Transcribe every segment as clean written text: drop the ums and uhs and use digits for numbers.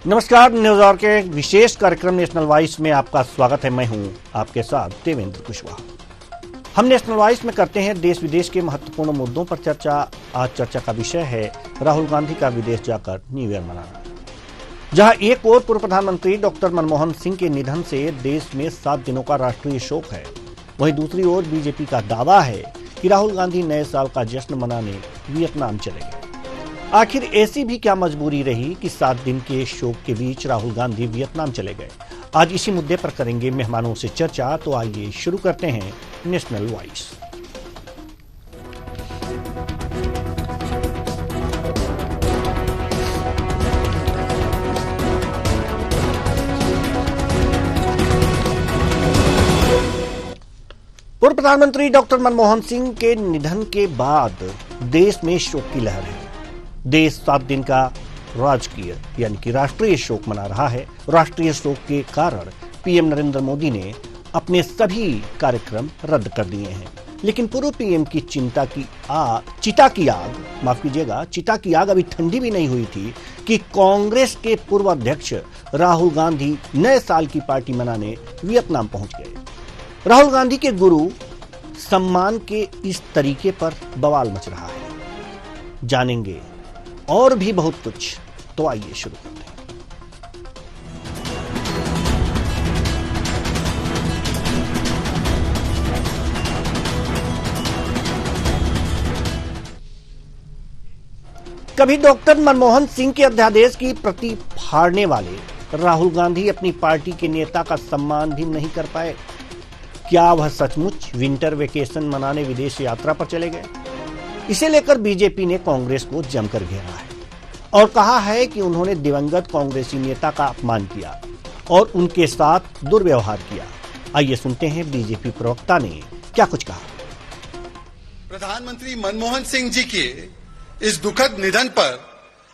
नमस्कार, news our के विशेष कार्यक्रम नेशनल वॉइस में आपका स्वागत है। मैं हूं आपके साथ देवेंद्र कुशवाहा। हम नेशनल वॉइस में करते हैं देश विदेश के महत्वपूर्ण मुद्दों पर चर्चा। आज चर्चा का विषय है राहुल गांधी का विदेश जाकर न्यू ईयर मनाना। जहां एक ओर पूर्व प्रधानमंत्री डॉक्टर मनमोहन सिंह के निधन से देश में 7 दिनों का राष्ट्रीय शोक है, वहीं दूसरी ओर बीजेपी का दावा है कि राहुल गांधी नए साल का जश्न मनाने वियतनाम चले गए। आखिर ऐसी भी क्या मजबूरी रही कि 7 दिन के शोक के बीच राहुल गांधी वियतनाम चले गए? आज इसी मुद्दे पर करेंगे मेहमानों से चर्चा। तो आइए शुरू करते हैं नेशनल वॉइस। पूर्व प्रधानमंत्री डॉक्टर मनमोहन सिंह के निधन के बाद देश में शोक की लहर है। देश 7 दिन का राजकीय यानी कि राष्ट्रीय शोक मना रहा है। राष्ट्रीय शोक के कारण पीएम नरेंद्र मोदी ने अपने सभी कार्यक्रम रद्द कर दिए हैं। लेकिन पूर्व पीएम की चिता की आग अभी ठंडी भी नहीं हुई थी कि कांग्रेस के पूर्व अध्यक्ष राहुल गांधी नए साल की पार्टी मनाने वियतनाम पहुंच गए। राहुल गांधी के गुरु सम्मान के इस तरीके पर बवाल मच रहा है। जानेंगे और भी बहुत कुछ, तो आइए शुरू करते हैं। कभी डॉक्टर मनमोहन सिंह के अध्यादेश की प्रति फाड़ने वाले राहुल गांधी अपनी पार्टी के नेता का सम्मान भी नहीं कर पाए। क्या वह सचमुच विंटर वेकेशन मनाने विदेश यात्रा पर चले गए? इसे लेकर बीजेपी ने कांग्रेस को जमकर घेरा है और कहा है कि उन्होंने दिवंगत कांग्रेसी नेता का अपमान किया और उनके साथ दुर्व्यवहार किया। आइए सुनते हैं बीजेपी प्रवक्ता ने क्या कुछ कहा। प्रधानमंत्री मनमोहन सिंह जी के इस दुखद निधन पर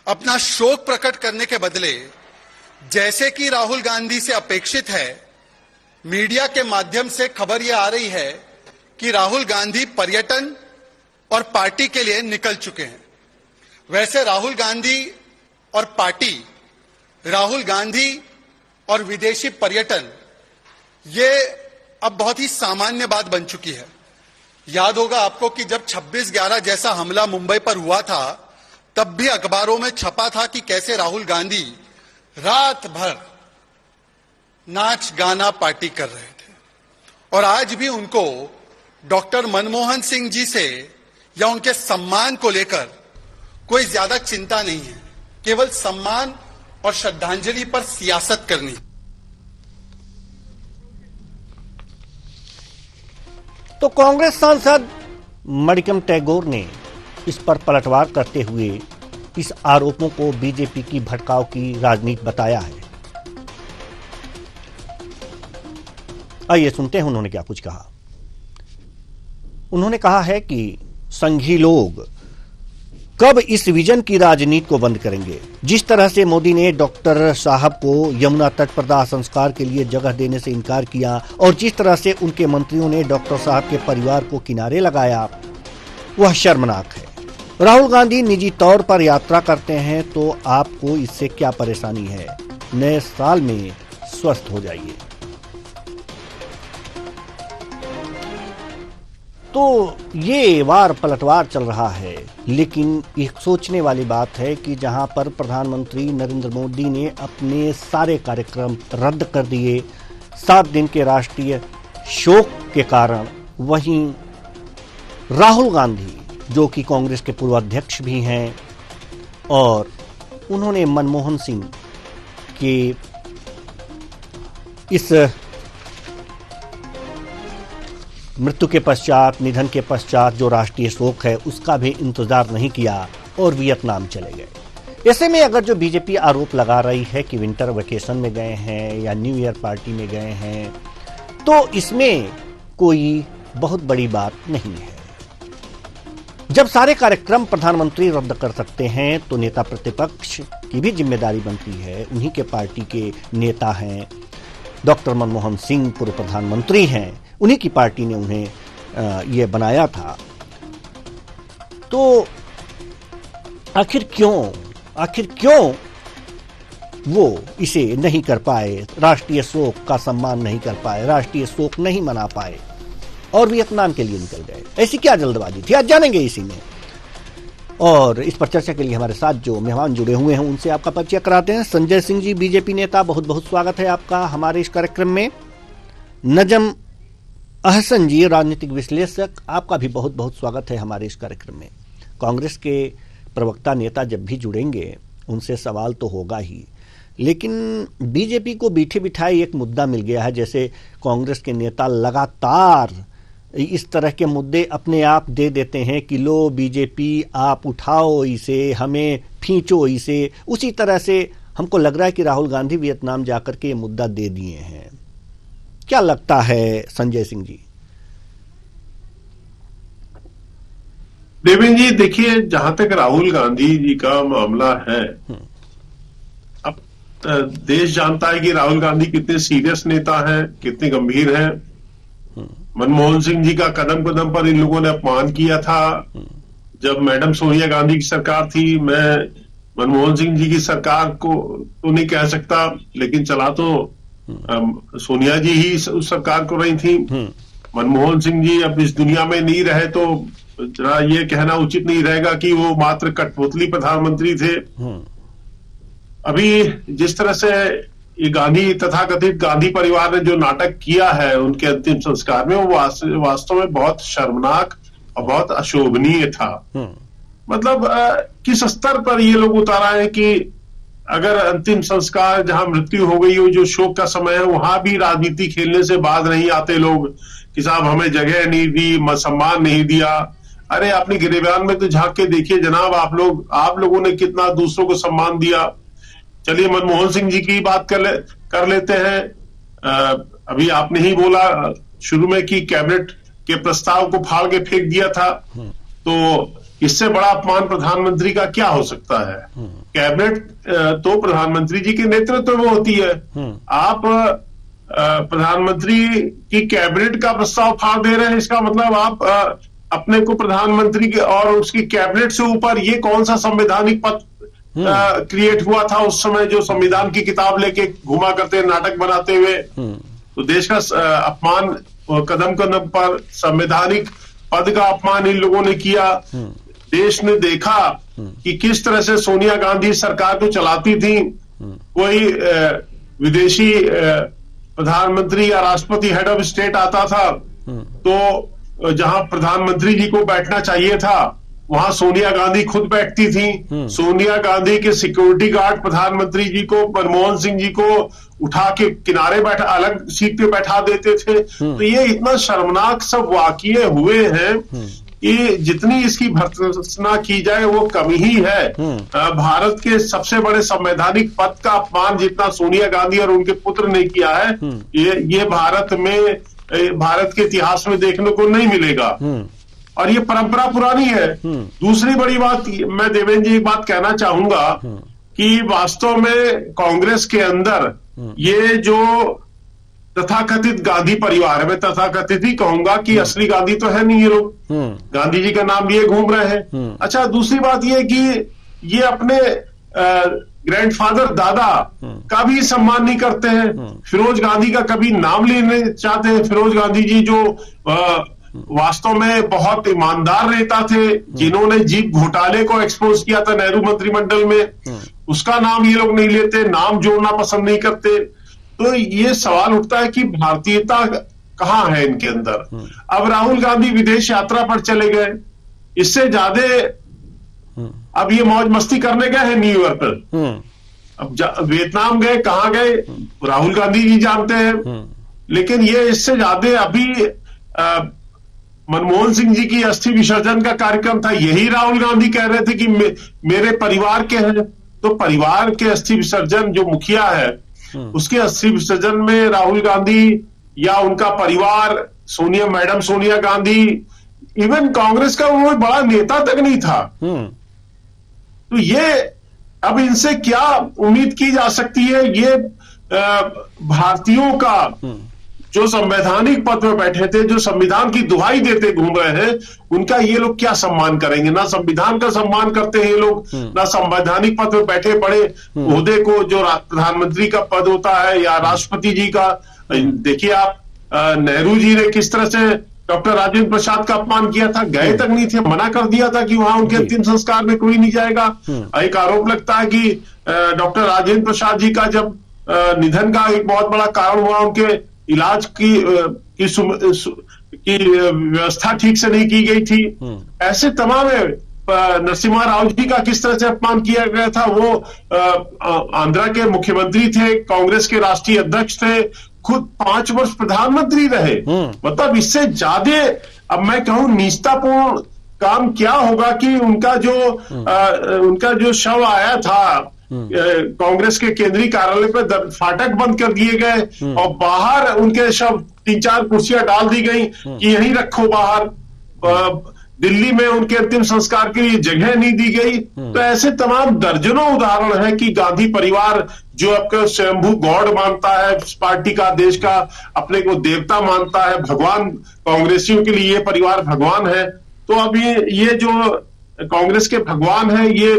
अपना शोक प्रकट करने के बदले, जैसे कि राहुल गांधी से अपेक्षित है, मीडिया के माध्यम से खबर यह आ रही है कि राहुल गांधी पर्यटन और पार्टी के लिए निकल चुके हैं। वैसे राहुल गांधी और पार्टी, राहुल गांधी और विदेशी पर्यटन, ये अब बहुत ही सामान्य बात बन चुकी है। याद होगा आपको कि जब 26/11 जैसा हमला मुंबई पर हुआ था, तब भी अखबारों में छपा था कि कैसे राहुल गांधी रात भर नाच गाना पार्टी कर रहे थे। और आज भी उनको डॉक्टर मनमोहन सिंह जी से या उनके सम्मान को लेकर कोई ज्यादा चिंता नहीं है। केवल सम्मान और श्रद्धांजलि पर सियासत करनी। तो कांग्रेस सांसद मणिकम टैगोर ने इस पर पलटवार करते हुए इस आरोपों को बीजेपी की भड़काऊ की राजनीति बताया है। आइए सुनते हैं उन्होंने क्या कुछ कहा। उन्होंने कहा है कि संघी लोग कब इस विजन की राजनीति को बंद करेंगे। जिस तरह से मोदी ने डॉक्टर साहब को यमुना तट पर दाह संस्कार के लिए जगह देने से इनकार किया और जिस तरह से उनके मंत्रियों ने डॉक्टर साहब के परिवार को किनारे लगाया, वह शर्मनाक है। राहुल गांधी निजी तौर पर यात्रा करते हैं तो आपको इससे क्या परेशानी है? नए साल में स्वस्थ हो जाइए। तो ये वार पलटवार चल रहा है। लेकिन एक सोचने वाली बात है कि जहां पर प्रधानमंत्री नरेंद्र मोदी ने अपने सारे कार्यक्रम रद्द कर दिए 7 दिन के राष्ट्रीय शोक के कारण, वहीं राहुल गांधी जो कि कांग्रेस के पूर्व अध्यक्ष भी हैं और उन्होंने मनमोहन सिंह के इस मृत्यु के पश्चात, निधन के पश्चात जो राष्ट्रीय शोक है उसका भी इंतजार नहीं किया और वियतनाम चले गए। ऐसे में अगर जो बीजेपी आरोप लगा रही है कि विंटर वेकेशन में गए हैं या न्यू ईयर पार्टी में गए हैं, तो इसमें कोई बहुत बड़ी बात नहीं है। जब सारे कार्यक्रम प्रधानमंत्री रद्द कर सकते हैं तो नेता प्रतिपक्ष की भी जिम्मेदारी बनती है। उन्हीं के पार्टी के नेता हैं, डॉक्टर मनमोहन सिंह पूर्व प्रधानमंत्री हैं, उन्हीं की पार्टी ने उन्हें ये बनाया था। तो आखिर क्यों वो इसे नहीं कर पाए, राष्ट्रीय शोक का सम्मान नहीं कर पाए, राष्ट्रीय शोक नहीं मना पाए और वियतनाम के लिए निकल गए। ऐसी क्या जल्दबाजी थी, आज जानेंगे इसी में। और इस पर चर्चा के लिए हमारे साथ जो मेहमान जुड़े हुए हैं उनसे आपका परिचय कराते हैं। संजय सिंह जी, बीजेपी नेता, बहुत बहुत स्वागत है आपका हमारे इस कार्यक्रम में। नजम अहसन जी, राजनीतिक विश्लेषक, आपका भी बहुत बहुत स्वागत है हमारे इस कार्यक्रम में। कांग्रेस के प्रवक्ता नेता जब भी जुड़ेंगे उनसे सवाल तो होगा ही, लेकिन बीजेपी को बैठे बिठाए एक मुद्दा मिल गया है। जैसे कांग्रेस के नेता लगातार इस तरह के मुद्दे अपने आप दे देते हैं कि लो बीजेपी आप उठाओ इसे, हमें खींचो इसे। उसी तरह से हमको लग रहा है कि राहुल गांधी वियतनाम जाकर के ये मुद्दा दे दिए हैं। क्या लगता है संजय सिंह जी? देवेंद्र जी, देखिए, जहां तक राहुल गांधी जी का मामला है, अब देश जानता है कि राहुल गांधी कितने सीरियस नेता हैं, कितने गंभीर हैं। मनमोहन सिंह जी का कदम कदम पर इन लोगों ने अपमान किया था। जब मैडम सोनिया गांधी की सरकार थी, मैं मनमोहन सिंह जी की सरकार को तो नहीं कह सकता, लेकिन चला तो सोनिया जी ही उस सरकार को रही थी। मनमोहन सिंह जी अब इस दुनिया में नहीं रहे, तो जरा ये कहना उचित नहीं रहेगा कि वो मात्र कठपुतली प्रधानमंत्री थे। अभी जिस तरह से ये गांधी तथाकथित गांधी परिवार ने जो नाटक किया है उनके अंतिम संस्कार में, वो वास्तव में बहुत शर्मनाक और बहुत अशोभनीय था। मतलब किस स्तर पर ये लोग उतारा है कि अगर अंतिम संस्कार जहां मृत्यु हो गई हो, जो शोक का समय है, वहां भी राजनीति खेलने से बाज नहीं आते लोग कि साहब हमें जगह नहीं दी, सम्मान नहीं दिया। अरे अपनी गिरेबान में तो झांक के देखिए जनाब, आप लोगों ने कितना दूसरों को सम्मान दिया। चलिए मनमोहन सिंह जी की बात कर लेते हैं। अभी आपने ही बोला शुरू में कि कैबिनेट के प्रस्ताव को फाड़ के फेंक दिया था, तो इससे बड़ा अपमान प्रधानमंत्री का क्या हो सकता है। कैबिनेट तो प्रधानमंत्री जी के नेतृत्व में होती है। आप प्रधानमंत्री की कैबिनेट का प्रस्ताव फाड़ दे रहे हैं, इसका मतलब आप अपने को प्रधानमंत्री के और उसकी कैबिनेट से ऊपर ये कौन सा संवैधानिक पद क्रिएट हुआ था उस समय, जो संविधान की किताब लेके घुमा करते नाटक बनाते हुए। तो देश का अपमान कदम कदम पर, संवैधानिक पद का अपमान इन लोगों ने किया। देश ने देखा कि किस तरह से सोनिया गांधी सरकार को चलाती थी। कोई विदेशी प्रधानमंत्री या राष्ट्रपति हेड ऑफ स्टेट आता था, तो जहां प्रधानमंत्री जी को बैठना चाहिए था वहां सोनिया गांधी खुद बैठती थी। सोनिया गांधी के सिक्योरिटी गार्ड प्रधानमंत्री जी को, मनमोहन सिंह जी को उठा के किनारे अलग सीट पे बैठा देते थे। तो ये इतना शर्मनाक सब वाकये हुए हैं कि जितनी इसकी भर्त्सना की जाए वो कम ही है। भारत के सबसे बड़े संवैधानिक पद का अपमान जितना सोनिया गांधी और उनके पुत्र ने किया है, ये भारत के इतिहास में देखने को नहीं मिलेगा। और ये परंपरा पुरानी है। दूसरी बड़ी बात, मैं देवेंद्र जी एक बात कहना चाहूंगा कि वास्तव में कांग्रेस के अंदर ये जो तथाकथित गांधी परिवार है, मैं तथाकथित ही कहूंगा कि असली गांधी तो है नहीं ये लोग, गांधी जी का नाम लिए घूम रहे हैं। अच्छा, दूसरी बात ये कि ये अपने ग्रैंडफादर दादा का भी सम्मान नहीं करते हैं। फिरोज गांधी का कभी नाम लेने चाहते हैं। फिरोज गांधी जी जो वास्तव में बहुत ईमानदार नेता थे, जिन्होंने जीप घोटाले को एक्सपोज किया था नेहरू मंत्रिमंडल में, उसका नाम ये लोग नहीं लेते, नाम जोड़ना पसंद नहीं करते। तो ये सवाल उठता है कि भारतीयता कहां है इनके अंदर। अब राहुल गांधी विदेश यात्रा पर चले गए, इससे ज्यादा अब ये मौज मस्ती करने गए हैं न्यूयॉर्क पर। अब वियतनाम गए, कहां गए राहुल गांधी जी जानते हैं। लेकिन ये इससे ज्यादा अभी मनमोहन सिंह जी की अस्थि विसर्जन का कार्यक्रम था, यही राहुल गांधी कह रहे थे कि मेरे परिवार के हैं। तो परिवार के अस्थि विसर्जन, जो मुखिया है उसके अस्थि विसर्जन में राहुल गांधी या उनका परिवार, मैडम सोनिया गांधी, इवन कांग्रेस का वो बड़ा नेता तक नहीं था। तो ये अब इनसे क्या उम्मीद की जा सकती है। ये भारतीयों का जो संवैधानिक पद में बैठे थे, जो संविधान की दुहाई देते घूम रहे हैं, उनका ये लोग क्या सम्मान करेंगे? ना संविधान का सम्मान करते हैं ये लोग, ना संवैधानिक पद में बैठे बड़े ओहदे को, जो प्रधानमंत्री का पद होता है या राष्ट्रपति जी का। देखिए आप, नेहरू जी ने किस तरह से डॉक्टर राजेंद्र प्रसाद का अपमान किया था, गए तक नहीं थे, मना कर दिया था कि वहां उनके अंतिम संस्कार में कोई नहीं जाएगा। एक आरोप लगता है कि डॉक्टर राजेंद्र प्रसाद जी का जब निधन का एक बहुत बड़ा कारण हुआ, उनके इलाज की व्यवस्था ठीक से नहीं की गई थी। ऐसे तमाम नरसिम्हा राव जी का किस तरह से अपमान किया गया था। वो आंध्रा के मुख्यमंत्री थे, कांग्रेस के राष्ट्रीय अध्यक्ष थे, खुद 5 वर्ष प्रधानमंत्री रहे। मतलब इससे ज्यादा अब मैं कहूं नीचतापूर्ण काम क्या होगा कि उनका जो शव आया था कांग्रेस के केंद्रीय कार्यालय पे, फाटक बंद कर दिए गए और बाहर उनके शव 3-4 कुर्सियां डाल दी गई कि यहीं रखो बाहर। दिल्ली में उनके अंतिम संस्कार के लिए जगह नहीं दी गई। तो ऐसे तमाम दर्जनों उदाहरण है कि गांधी परिवार जो आपका स्वयंभू गॉड मानता है इस पार्टी का, देश का, अपने को देवता मानता है, भगवान, कांग्रेसियों के लिए ये परिवार भगवान है। तो अब ये जो कांग्रेस के भगवान है, ये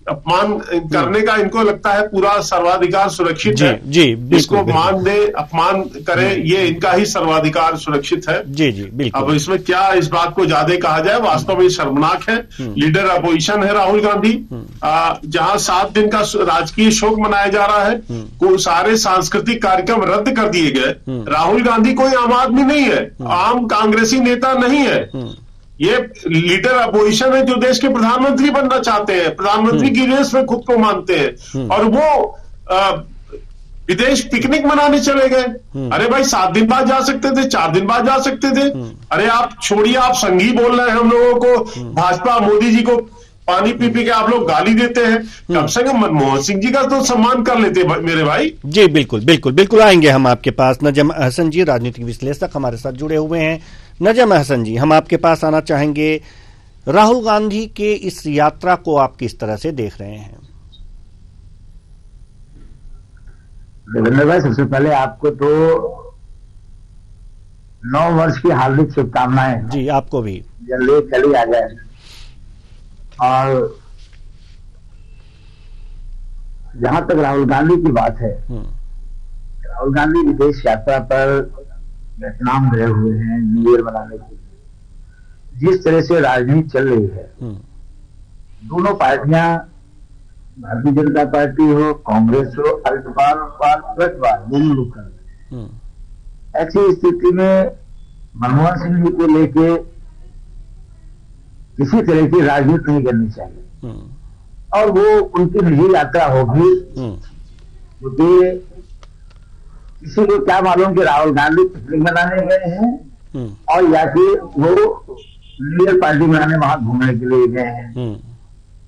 अपमान करने का इनको लगता है पूरा सर्वाधिकार सुरक्षित है। जी, इसको मान दे, अपमान करे, ये इनका ही सर्वाधिकार सुरक्षित है। जी, बिल्कुल। अब इसमें क्या इस बात को ज्यादा कहा जाए, वास्तव में शर्मनाक है। लीडर अपोजिशन है राहुल गांधी, जहां 7 दिन का राजकीय शोक मनाया जा रहा है, को सारे सांस्कृतिक कार्यक्रम रद्द कर दिए गए। राहुल गांधी कोई आम आदमी नहीं है, आम कांग्रेसी नेता नहीं है, ये लीडर अपोजिशन है जो देश के प्रधानमंत्री बनना चाहते हैं, प्रधानमंत्री की रेस में खुद को मानते हैं। और वो विदेश पिकनिक मनाने चले गए। अरे भाई 7 दिन बाद जा सकते थे, 4 दिन बाद जा सकते थे। अरे आप छोड़िए, आप संघी बोल रहे हैं हम लोगों को, भाजपा मोदी जी को पानी पी के आप लोग गाली देते हैं। कम से कम मनमोहन सिंह जी का तो सम्मान कर लेते मेरे भाई। जी बिल्कुल आएंगे हम आपके पास। नजम अहसन जी राजनीतिक विश्लेषक हमारे साथ जुड़े हुए हैं। नजम अहसन जी, हम आपके पास आना चाहेंगे। राहुल गांधी के इस यात्रा को आप किस तरह से देख रहे हैं? देवेंद्र भाई, सबसे पहले आपको तो 9 वर्ष की हार्दिक शुभकामनाएं। जी, आपको भी। जल्दी चली आ जाए। और जहां तक राहुल गांधी की बात है, राहुल गांधी विदेश यात्रा पर वियतनाम गए हुए हैं न्यू ईयर मनाने के लिए। जिस तरह से राजनीति चल रही है, दोनों पार्टियां, भारतीय जनता पार्टी हो, कांग्रेस हो, अल्पवाद प्रगतवाद, दोनों लोग कर रहे हैं। ऐसी स्थिति में मनमोहन सिंह जी को लेके किसी तरह की राजनीति नहीं करनी चाहिए। और वो उनकी निजी यात्रा होगी, क्योंकि किसी को क्या मालूम कि राहुल गांधी पिकनिक मनाने गए हैं और या कि वो न्यू ईयर पार्टी मनाने वहां घूमने के लिए गए हैं।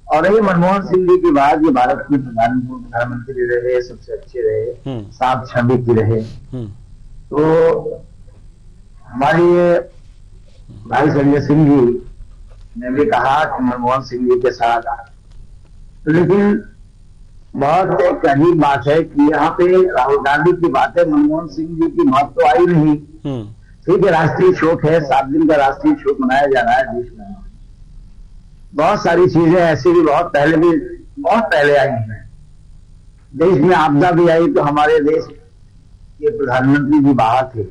और ये मनमोहन सिंह जी की बात, ये भारत के प्रधानमंत्री रहे, सबसे अच्छे रहे, साफ छवि की रहे। तो हमारी भाई संजय सिंह जी ने भी कहा कि मनमोहन सिंह जी के साथ, लेकिन बहुत एक अजीब बात है कि यहाँ पे राहुल गांधी की बातें, मनमोहन सिंह जी की बात तो आई नहीं। ठीक है, राष्ट्रीय शोक है, 7 दिन का राष्ट्रीय शोक मनाया जा रहा है देश में। बहुत सारी चीजें ऐसी भी बहुत पहले आई हैं। देश में आपदा भी आई तो हमारे देश के प्रधानमंत्री जी बाहर थे,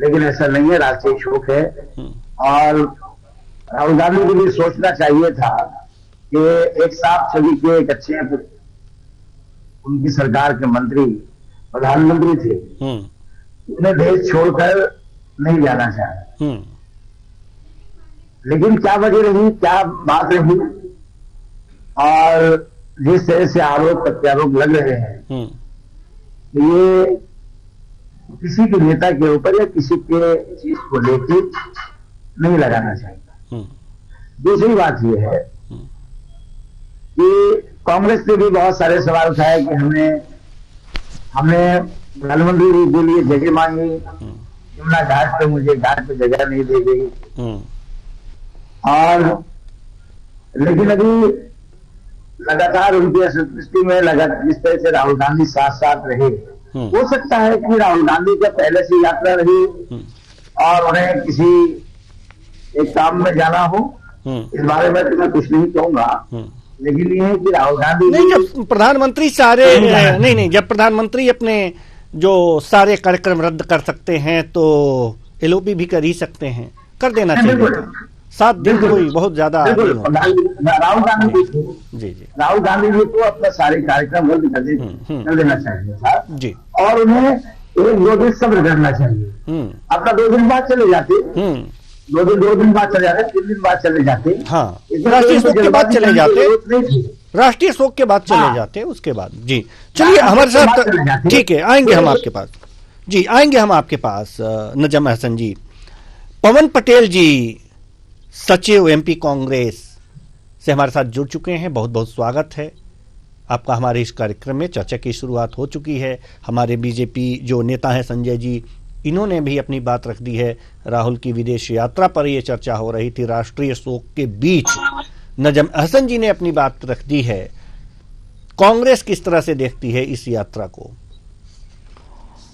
लेकिन ऐसा नहीं है, राष्ट्रीय शोक है। और राहुल गांधी को भी सोचना चाहिए था कि एक साफ छवि के, एक अच्छे, उनकी सरकार के मंत्री प्रधानमंत्री थे, उन्हें देश छोड़कर नहीं जाना चाहा। लेकिन क्या वजह रही, क्या बात रही, और जिस तरह से आरोप प्रत्यारोप लग रहे हैं, ये किसी के नेता के ऊपर या किसी के चीज को लेकर नहीं लगाना चाहिए। दूसरी बात यह है कि कांग्रेस ने भी बहुत सारे सवाल उठाए कि हमने प्रधानमंत्री जी के लिए जगह मांगी, यमुना घाट पे मुझे घाट पे जगह नहीं दी गई। और लेकिन अभी लगातार उनकी असंतुष्टि में जिस तरह से राहुल गांधी साथ साथ रहे, हो सकता है कि राहुल गांधी का पहले से यात्रा रही और उन्हें किसी एक काम में जाना हो। इस बारे में तो मैं कुछ नहीं कहूंगा, लेकिन ये है कि राहुल गांधी नहीं, जब प्रधानमंत्री सारे नहीं, जब प्रधानमंत्री अपने जो सारे कार्यक्रम रद्द कर सकते हैं तो एलओपी भी कर ही सकते हैं, कर देना चाहिए। 7 दिन कोई बहुत ज्यादा राहुल गांधी जी राहुल गांधी जी को अपना सारे कार्यक्रम रद्द कर देना चाहिए था जी, और उन्हें 1-2 दिन सब्र करना चाहिए। अपना 2 दिन बाद चले जाते, 2 दिन बाद चले जाते, 3 दिन बाद चले जाते। हाँ, राष्ट्रीय शोक के बाद चले जाते, राष्ट्रीय शोक के बाद चले जाते, उसके बाद। जी चलिए हमारे साथ, ठीक है, आएंगे हम आपके पास। जी आएंगे हम आपके पास। नजम अहसन जी, पवन पटेल जी सचिव एमपी कांग्रेस से हमारे साथ जुड़ चुके हैं। बहुत बहुत स्वागत है आपका हमारे इस कार्यक्रम में। चर्चा की शुरुआत हो चुकी है। हमारे बीजेपी जो नेता हैं संजय जी, इन्होंने भी अपनी बात रख दी है। राहुल की विदेश यात्रा पर यह चर्चा हो रही थी, राष्ट्रीय शोक के बीच नजम अहसन जी ने अपनी बात रख दी है। कांग्रेस किस तरह से देखती है इस यात्रा को?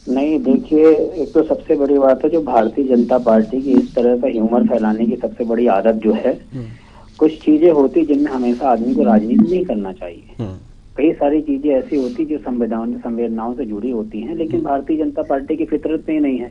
नहीं, देखिए, एक तो सबसे बड़ी बात है जो भारतीय जनता पार्टी की इस तरह का ह्यूमर फैलाने की सबसे बड़ी आदत जो है, कुछ चीजें होती जिनमें हमेशा आदमी को राजनीति नहीं करना चाहिए। कई सारी चीजें ऐसी होती जो संवेदनाओं से जुड़ी होती हैं, लेकिन भारतीय जनता पार्टी की फितरत में ही नहीं है।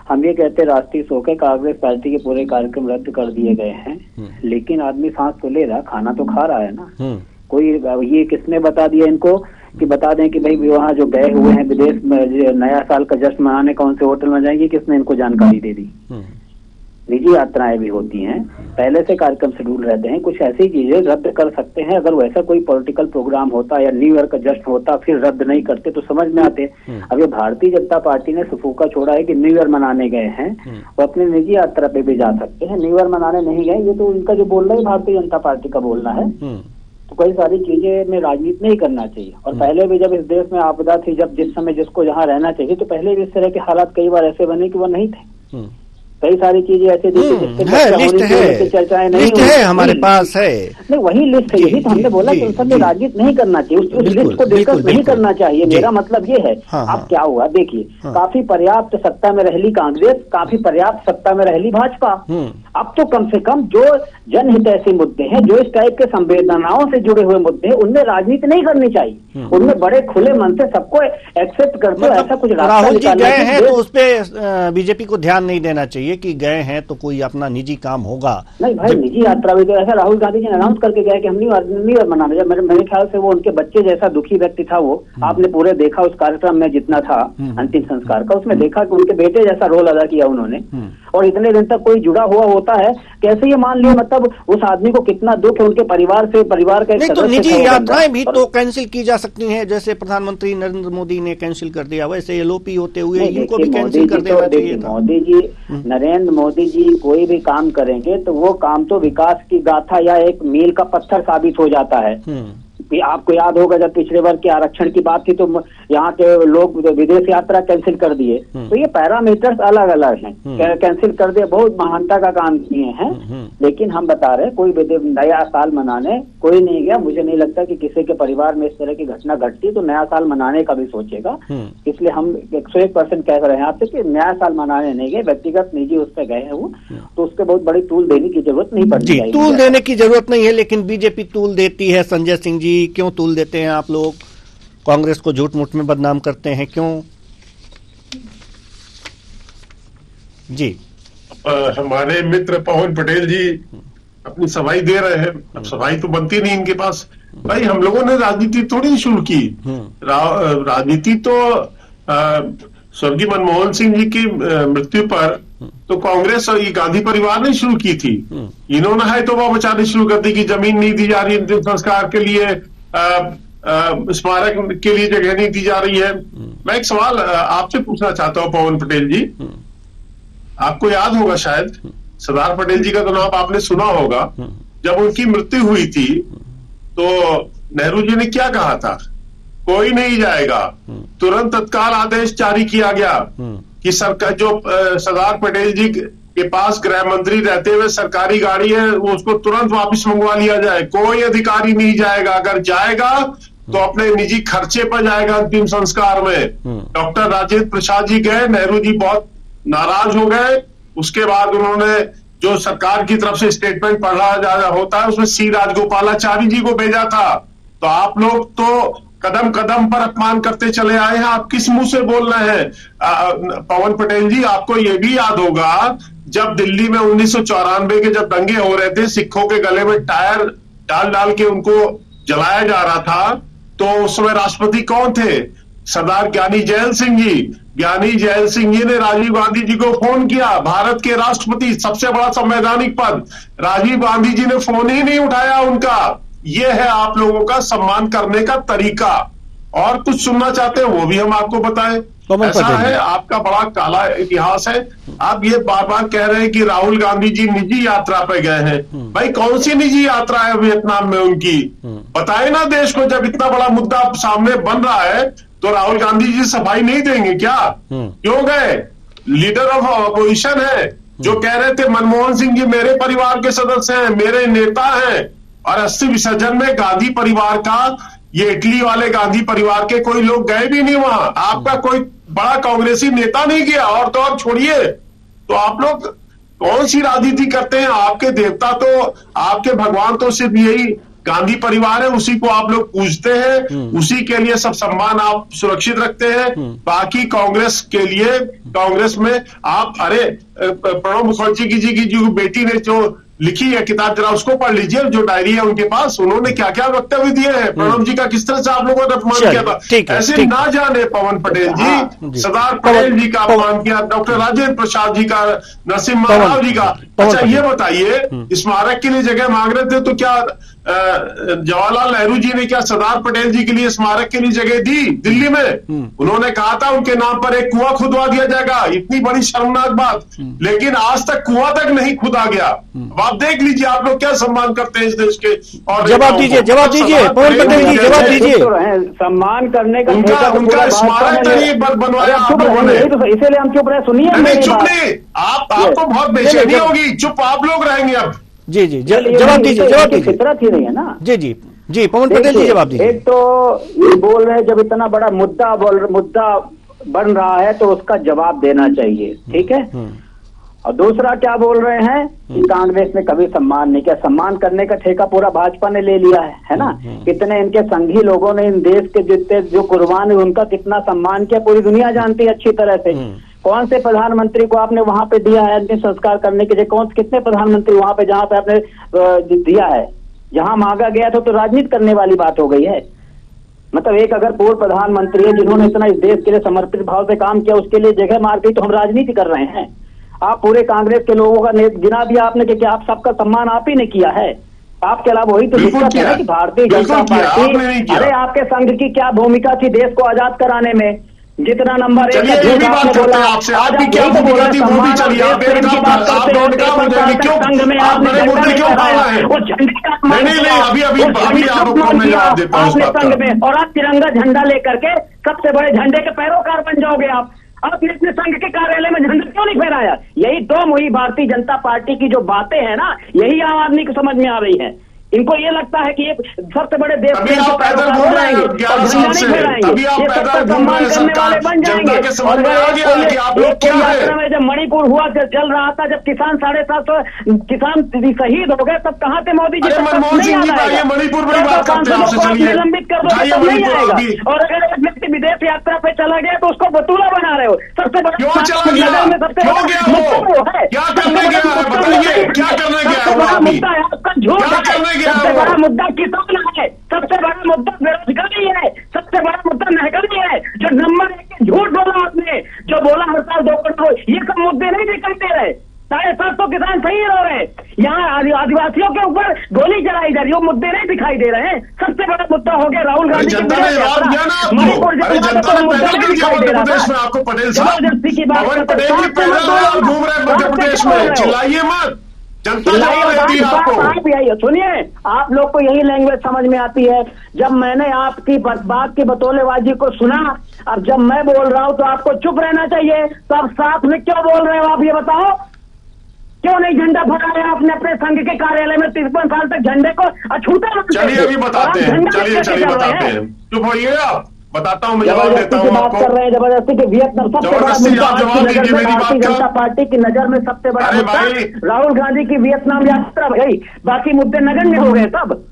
हम ये कहते हैं राष्ट्रीय शोक है, कांग्रेस पार्टी के पूरे कार्यक्रम रद्द कर दिए गए हैं, लेकिन आदमी सांस तो ले रहा, खाना तो खा रहा है ना। कोई ये किसने बता दिया इनको कि बता दें कि भाई वहाँ जो गए हुए हैं विदेश में नया साल का जश्न मनाने कौन से होटल में जाएंगे, किसने इनको जानकारी दे दी? निजी यात्राएं भी होती हैं, पहले से कार्यक्रम शेड्यूल रहते हैं, कुछ ऐसी चीजें रद्द कर सकते हैं। अगर वैसा कोई पॉलिटिकल प्रोग्राम होता या न्यू ईयर का जश्न होता फिर रद्द नहीं करते तो समझ में आते। अब ये भारतीय जनता पार्टी ने सुफूका छोड़ा है कि न्यू ईयर मनाने गए हैं, वो अपनी निजी यात्रा पे भी जा सकते हैं, न्यू ईयर मनाने नहीं गए। ये तो उनका जो बोलना है भारतीय जनता पार्टी का बोलना है। तो कई सारी चीजें में राजनीति नहीं करना चाहिए। और पहले भी जब इस देश में आपदा थी, जब जिस समय जिसको जहाँ रहना चाहिए, तो पहले भी इस तरह के हालात कई बार ऐसे बने कि वो नहीं थे। कई सारी चीजें ऐसे थी चर्चाएं नहीं है, हमारे पास है। नहीं, वही लिस्ट है, यही तो हमने बोला कि उन सब में राजनीति नहीं करना चाहिए, उस लिस्ट को डिस्कस नहीं करना चाहिए। मेरा मतलब ये है। अब क्या हुआ देखिए, काफी पर्याप्त सत्ता में रहली कांग्रेस, काफी पर्याप्त सत्ता में रहली भाजपा। अब तो कम से कम जो जनहितैषी मुद्दे हैं, जो इस टाइप के संवेदनाओं से जुड़े हुए मुद्दे हैं, उनमें राजनीति नहीं करनी चाहिए। उनमें बड़े खुले मन से सबको एक्सेप्ट करते हो, ऐसा कुछ राहुल जी गए हैं तो उस पे बीजेपी को ध्यान नहीं देना चाहिए कि गए हैं तो कोई अपना निजी काम होगा। नहीं भाई, निजी यात्रा भी तो ऐसा राहुल गांधी जी ने अनाउंस करके गए कि हम न्यू ईयर मनाने। मेरे ख्याल से वो उनके बच्चे जैसा दुखी व्यक्ति था वो। आपने पूरे देखा उस कार्यक्रम में जितना था अंतिम संस्कार का, उसमें देखा कि उनके बेटे जैसा रोल अदा किया उन्होंने। और इतने दिन तक कोई जुड़ा हुआ होता है, कैसे ये मान लिया, मतलब उस आदमी को कितना दुख है उनके परिवार से, परिवार का एक तो निजी यात्राएं भी तो कैंसिल की जा सकती हैं, जैसे प्रधानमंत्री नरेंद्र मोदी ने कैंसिल कर दिया, वैसे एलओपी होते हुए इनको भी कैंसिल कर देना चाहिए था। मोदी जी, नरेंद्र मोदी जी कोई भी काम करेंगे तो वो काम तो विकास की गाथा या एक मील का पत्थर साबित हो जाता है। आपको याद होगा जब पिछड़े वर्ग के आरक्षण की बात थी तो यहाँ के लोग विदेश यात्रा कैंसिल कर दिए। तो ये पैरामीटर्स अलग अलग हैं, कैंसिल कर दिए, बहुत महानता का काम किए हैं। लेकिन हम बता रहे कोई नया साल मनाने कोई नहीं गया। मुझे नहीं लगता कि किसी के परिवार में इस तरह की घटना घटती तो नया साल मनाने का भी सोचेगा। इसलिए हम 101% कह रहे हैं आपसे कि नया साल मनाने नहीं गए, व्यक्तिगत निजी उस पर गए हैं वो, तो उसके बहुत बड़ी तूल देने की जरूरत नहीं पड़ती। तूल देने की जरूरत नहीं है, लेकिन बीजेपी तूल देती है। संजय सिंह जी, क्यों तूल देते हैं आप लोग? कांग्रेस को झूठ मूठ में बदनाम करते हैं, क्यों? जी हमारे मित्र पवन पटेल जी अपनी सफाई दे रहे हैं। अब सफाई तो बनती नहीं इनके पास। भाई हम लोगों ने राजनीति थोड़ी शुरू की। राजनीति तो स्वर्गीय मनमोहन सिंह जी की मृत्यु पर तो कांग्रेस और ये गांधी परिवार ने शुरू की थी। इन्होंने है तो वो बचाने शुरू कर दी कि जमीन नहीं दी जा रही अंतिम संस्कार के लिए, स्मारक के लिए जगह नहीं दी जा रही है। मैं एक सवाल आपसे पूछना चाहता हूं पवन पटेल जी, आपको याद होगा शायद सरदार पटेल जी का तो नाम आपने सुना होगा। जब उनकी मृत्यु हुई थी तो नेहरू जी ने क्या कहा था? कोई नहीं जाएगा। तुरंत तत्काल आदेश जारी किया गया कि सरकार जो सरदार पटेल जी के पास गृह मंत्री रहते हुए सरकारी गाड़ी है उसको तुरंत वापस मंगवा लिया जाए। कोई अधिकारी नहीं जाएगा, अगर जाएगा तो अपने निजी खर्चे पर जाएगा अंतिम संस्कार में। डॉक्टर राजेंद्र प्रसाद जी गए, नेहरू जी बहुत नाराज हो गए। उसके बाद उन्होंने जो सरकार की तरफ से स्टेटमेंट पढ़ा होता है उसमें सी राजगोपालाचारी जी को भेजा था। तो आप लोग तो कदम कदम पर अपमान करते चले आए हैं, आप किस मुंह से बोल रहे हैं? पवन पटेल जी, आपको यह भी याद होगा जब दिल्ली में 1994 के जब दंगे हो रहे थे, सिखों के गले में टायर डाल डाल के उनको जलाया जा रहा था, तो उस समय राष्ट्रपति कौन थे? सरदार ज्ञानी जैल सिंह जी। ज्ञानी जैल सिंह जी ने राजीव गांधी जी को फोन किया, भारत के राष्ट्रपति, सबसे बड़ा संवैधानिक पद, राजीव गांधी जी ने फोन ही नहीं उठाया उनका। यह है आप लोगों का सम्मान करने का तरीका। और कुछ सुनना चाहते हैं वो भी हम आपको बताएं। ऐसा है, आपका बड़ा काला इतिहास है। आप ये बार बार कह रहे हैं कि राहुल गांधी जी निजी यात्रा पे गए हैं। भाई कौन सी निजी यात्रा है वियतनाम में उनकी? बताए ना देश को। जब इतना बड़ा मुद्दा सामने बन रहा है तो राहुल गांधी जी सफाई नहीं देंगे क्या? क्यों गए? लीडर ऑफ अपोजिशन है, जो कह रहे थे मनमोहन सिंह जी मेरे परिवार के सदस्य हैं, मेरे नेता हैं, और अस्थि विसर्जन में गांधी परिवार का, ये इटली वाले गांधी परिवार के कोई लोग गए भी नहीं वहां। आपका कोई बड़ा कांग्रेसी नेता नहीं गया। और तो और छोड़िए, तो आप लोग कौन सी राजनीति करते हैं? आपके देवता तो, आपके भगवान तो सिर्फ यही गांधी परिवार है, उसी को आप लोग पूजते हैं, उसी के लिए सब सम्मान आप सुरक्षित रखते हैं। बाकी कांग्रेस के लिए, कांग्रेस में आप, अरे प्रणब मुखर्जी जी की जो बेटी ने जो लिखी है किताब, जरा उसको पढ़ लीजिए, जो डायरी है उनके पास, उन्होंने क्या क्या वक्तव्य दिए हैं। प्रणब जी का किस तरह से आप लोगों ने अपमान किया था, ऐसे ना जाने पवन पटेल जी, सरदार पटेल जी का अपमान किया, डॉक्टर राजेंद्र प्रसाद जी का, नरसिम्हा राव जी का। अच्छा ये बताइए, स्मारक के लिए जगह मांग रहे थे तो क्या जवाहरलाल नेहरू जी ने क्या सरदार पटेल जी के लिए स्मारक के लिए जगह दी दिल्ली में? उन्होंने कहा था उनके नाम पर एक कुआं खुदवा दिया जाएगा। इतनी बड़ी शर्मनाक बात, लेकिन आज तक कुआं तक नहीं खुदा गया। अब आप देख लीजिए आप लोग क्या सम्मान करते हैं इस देश के। और जवाब दीजिए पवन पटेल जी, जवाब दीजिए। सम्मान करने का उनका स्मारक नहीं बनवाया आप लोगों ने, इसीलिए हम चुप रहे। सुनिए, चुप नहीं, आपको बहुत बेचैनी होगी, चुप आप लोग रहेंगे अब। जी जवाब दीजिए फितरत ही नहीं है ना। जी पवन पटेल जी जवाब दीजिए। एक तो ये बोल रहे हैं जब इतना बड़ा मुद्दा बन रहा है तो उसका जवाब देना चाहिए, ठीक है। और दूसरा क्या बोल रहे हैं कि कांग्रेस ने कभी सम्मान नहीं किया। सम्मान करने का ठेका पूरा भाजपा ने ले लिया है ना। कितने इनके संघी लोगों ने इन देश के जितने जो कुर्बान है उनका कितना सम्मान किया, पूरी दुनिया जानती है अच्छी तरह से। कौन से प्रधानमंत्री को आपने वहां पे दिया है अंतिम संस्कार करने के लिए? कितने प्रधानमंत्री वहां पे जहां पे आपने दिया है, जहां मांगा गया था तो राजनीति करने वाली बात हो गई है। मतलब एक अगर पूर्व प्रधानमंत्री है जिन्होंने इतना इस देश के लिए समर्पित भाव से काम किया, उसके लिए जगह मार दी तो हम राजनीति कर रहे हैं। आप पूरे कांग्रेस के लोगों का गिना दिया आपने कि आप सबका सम्मान आप ही ने किया है। आपके अलावा वही तो दिक्कत है कि भारतीय जनता पार्टी, अरे आपके संघ की क्या भूमिका थी देश को आजाद कराने में? जितना नंबर एक नहीं नहीं संघ में, और आप तिरंगा झंडा लेकर के सबसे बड़े झंडे के पैरोकार बन जाओगे आप अपने संघ के कार्यालय में झंडा क्यों नहीं फहराया? यही तो वही भारतीय जनता पार्टी की जो बातें हैं ना, यही आम आदमी को समझ में आ रही है। इनको ये लगता है कि ये सबसे बड़े देश के पैरोकार जाएंगे और झंडा नहीं फहराएंगे, ये सबका सम्मान करने वाले बन जाएंगे। और यात्रा में जब मणिपुर हुआ, जल रहा था, जब किसान 750 किसान शहीद हो गए, तब कहाँ थे मोदी जी? निलंबित कर दो तब नहीं आएगा। और अगर एक व्यक्ति विदेश यात्रा पे चला गया तो उसको बतूला बना रहे हो। सबसे बड़ा मुद्दा है आपका झूठ। सबसे बड़ा मुद्दा किसान है, सबसे बड़ा मुद्दा बेरोजगारी है, सबसे बड़ा मुद्दा महंगाई है। जो नंबर एक झूठ बोला आपने, जो बोला हड़ताल 2 करोड़, ये सब मुद्दे नहीं दिखाई दे रहे। 750 किसान शहीद हो रहे, यहाँ आदिवासियों के ऊपर गोली चलाई जा रही, वो मुद्दे नहीं दिखाई दे रहे हैं। सबसे बड़ा मुद्दा हो गया राहुल गांधी की मणिपुर आपको पटेल साहब, पवन पटेल जी पैदल घूम रहे मध्य प्रदेश में, चिल्लाइए मत, जनता आप यही सुनिए, आप लोग को यही लैंग्वेज समझ में आती है। जब मैंने आपकी बात की बतौलेबाजी को सुना, अब जब मैं बोल रहा हूं तो आपको चुप रहना चाहिए। तो आप साथ में क्यों बोल रहे हो आप ये बताओ? क्यों नहीं झंडा फहराया आपने अपने संघ के कार्यालय में 53 साल तक झंडे को अछूता मानते थे? चलिए अभी बताते हैं, चलिए बताते हैं, चुप होइए आप, बताता हूँ मैं, जवाब देता हूँ बात कर रहे हैं जबरदस्ती के वियतनाम सबसे बड़ा मुद्दा भारतीय जनता पार्टी की नजर में सबसे बड़ा मुद्दा राहुल गांधी की वियतनाम यात्रा भाई, बाकी मुद्दे नगण्य हो गए सब।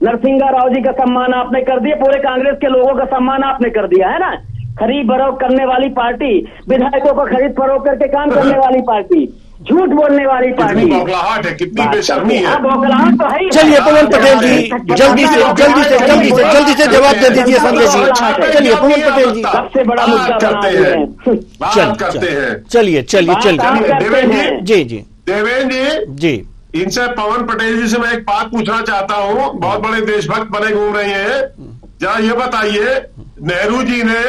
नरसिंहा राव जी का सम्मान आपने कर दिया, पूरे कांग्रेस के लोगों का सम्मान आपने कर दिया है ना। खरीद फरोख्त करने वाली पार्टी, विधायकों को खरीद फरोख्त करके काम करने वाली पार्टी, झूठ बोलने वाली पार्टी, बौखलाहट है, कितनी बेशर्मी है। बौखलाहट तो है। चलिए पवन पटेल जी जल्दी से जवाब दे दीजिए संजय जी। चलिए पवन पटेल जी, सबसे बड़ा मुद्दा करते हैं। चलिए देवेंद्र जी, इनसे पवन पटेल जी से मैं एक बात पूछना चाहता हूँ, बहुत बड़े देशभक्त बने घूम रहे हैं, जरा ये बताइए नेहरू जी ने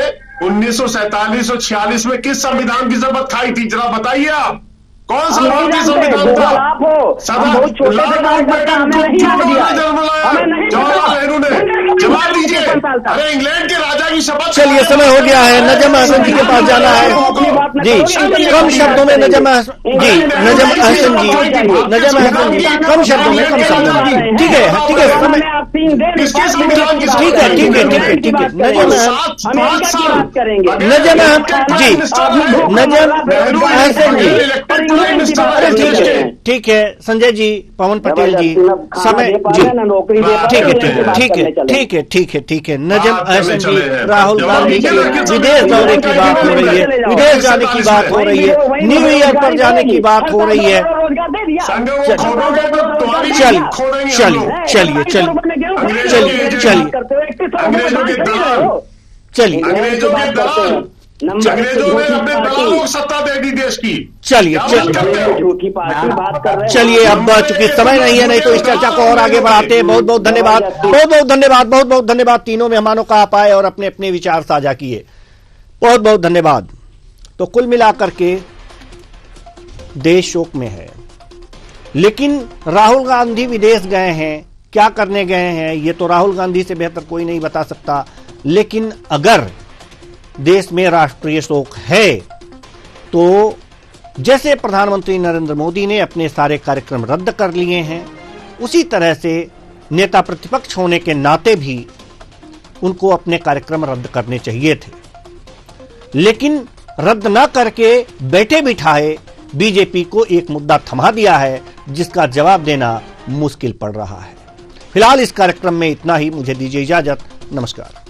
1947 और 46 में किस संविधान की शपथ खाई थी, जरा बताइए आप, कौन सा भारतीय संविधान था? जवाहरलाल नेहरू ने, जवाब दीजिए। अरे इंग्लैंड के राजा की शपथ। चलिए समय हो गया है, नजम अहसन जी के पास जाना है जी। कम शब्दों में नजम अहसन जी, कम शब्दों में ठीक है समय, ठीक है नजम अहसन जी, ठीक है संजय जी, पवन पटेल जी, समय जी, ठीक है नजम अहसन जी, राहुल गांधी की विदेश दौरे की बात हो रही है, विदेश जाने की बात हो रही है, न्यू ईयर पर जाने की बात हो रही है। चलिए अंग्रेजों ने अपने दलालों को सत्ता दे दी देश की। चलिए अब चूंकि समय नहीं है, नहीं तो इस चर्चा को और आगे बढ़ाते हैं। बहुत बहुत धन्यवाद तीनों मेहमानों का, आप आए और अपने अपने विचार साझा किए, बहुत बहुत धन्यवाद। तो कुल मिलाकर के देश शोक में है, लेकिन राहुल गांधी विदेश गए हैं, क्या करने गए हैं ये तो राहुल गांधी से बेहतर कोई नहीं बता सकता। लेकिन अगर देश में राष्ट्रीय शोक है तो जैसे प्रधानमंत्री नरेंद्र मोदी ने अपने सारे कार्यक्रम रद्द कर लिए हैं, उसी तरह से नेता प्रतिपक्ष होने के नाते भी उनको अपने कार्यक्रम रद्द करने चाहिए थे। लेकिन रद्द न करके बैठे बिठाए बीजेपी को एक मुद्दा थमा दिया है, जिसका जवाब देना मुश्किल पड़ रहा है। फिलहाल इस कार्यक्रम में इतना ही, मुझे दीजिए इजाजत, नमस्कार।